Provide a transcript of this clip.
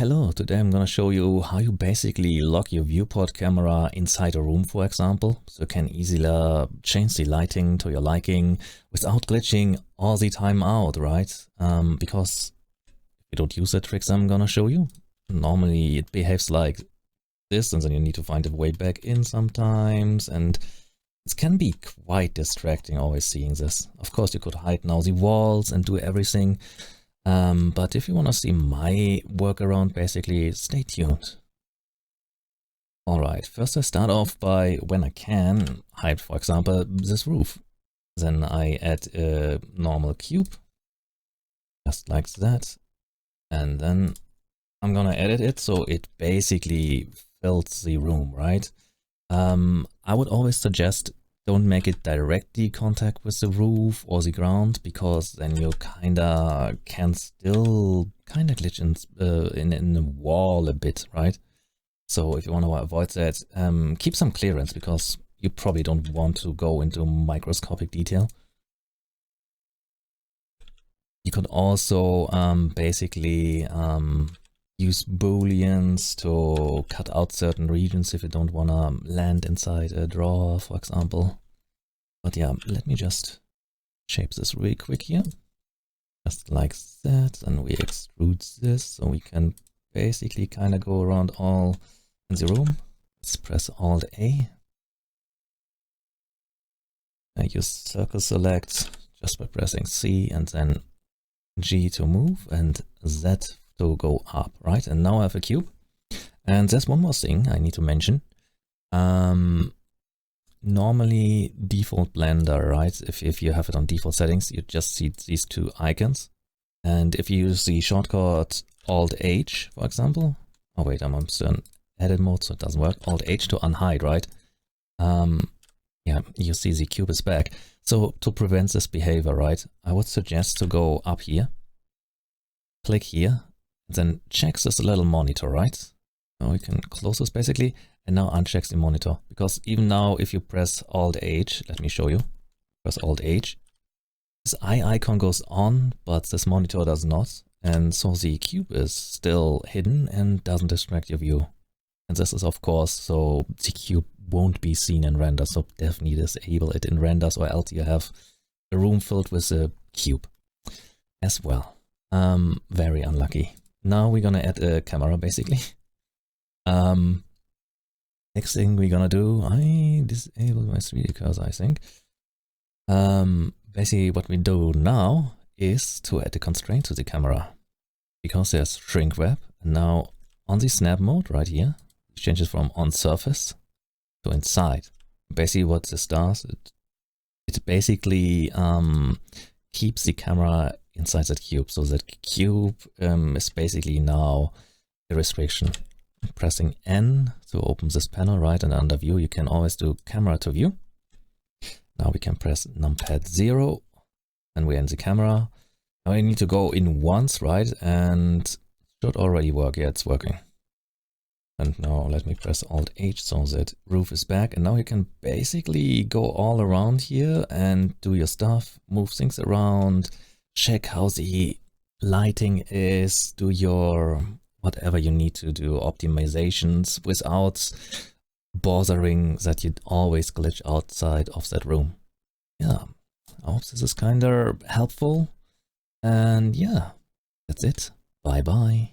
Hello, today I'm gonna show you how you basically lock your viewport camera inside a room, for example, so you can easily change the lighting to your liking without glitching all the time out, right? Because if you don't use the tricks I'm gonna show you, normally it behaves like this, and then you need to find a way back in sometimes, and it can be quite distracting always seeing this. Of course, you could hide now the walls and do everything. But if you want to see my workaround, basically stay tuned. Alright, first I start off by, when I can, hide, for example, this roof. Then I add a normal cube, just like that. And then I'm gonna edit it so it basically fills the room, right? I would always suggest don't make it directly contact with the roof or the ground, because then you can still glitch in the wall a bit, right? So if you want to avoid that, keep some clearance, because you probably don't want to go into microscopic detail. You could also basically use booleans to cut out certain regions if you don't want to land inside a drawer, for example. But yeah, let me just shape this really quick here. Just like that, and we extrude this so we can basically go around all in the room. Let's press Alt A. I use circle select just by pressing C and then G to move and Z to go up, right? And now I have a cube. And there's one more thing I need to mention. Normally default Blender, right? If you have it on default settings, you just see these two icons. And if you use the shortcut Alt H, for example, oh wait, I'm still in edit mode, so it doesn't work. Alt H to unhide, right? Yeah, you see the cube is back. So to prevent this behavior, right, I would suggest to go up here, click here, then checks this little monitor, right? Now we can close this basically, and now unchecks the monitor, because even now if you press Alt H, let me show you, press Alt H, this eye icon goes on, but this monitor does not, and so the cube is still hidden and doesn't distract your view. And this is of course so the cube won't be seen in render, so definitely disable it in renders, or else you have a room filled with a cube as well. Very unlucky. Now we're gonna add a camera basically. Next thing we're gonna do, I disable my 3D cursor, I think. Basically what we do now is to add a constraint to the camera, because there's shrink wrap, and now on the snap mode right here, it changes from on surface to inside. Basically what this does, it basically keeps the camera inside that cube, so that cube is basically now a restriction. Pressing N to open this panel, right, and under view you can always do camera to view. Now we can press numpad 0 and we're in the camera. Now we need to go in once, right, and it should already work. Yeah, it's working. And now let me press Alt H so that roof is back, and now you can basically go all around here and do your stuff, move things around, check how the lighting is, do your whatever you need to do, optimizations, without bothering that you'd always glitch outside of that room. Yeah, I hope this is helpful. And yeah, that's it. Bye bye.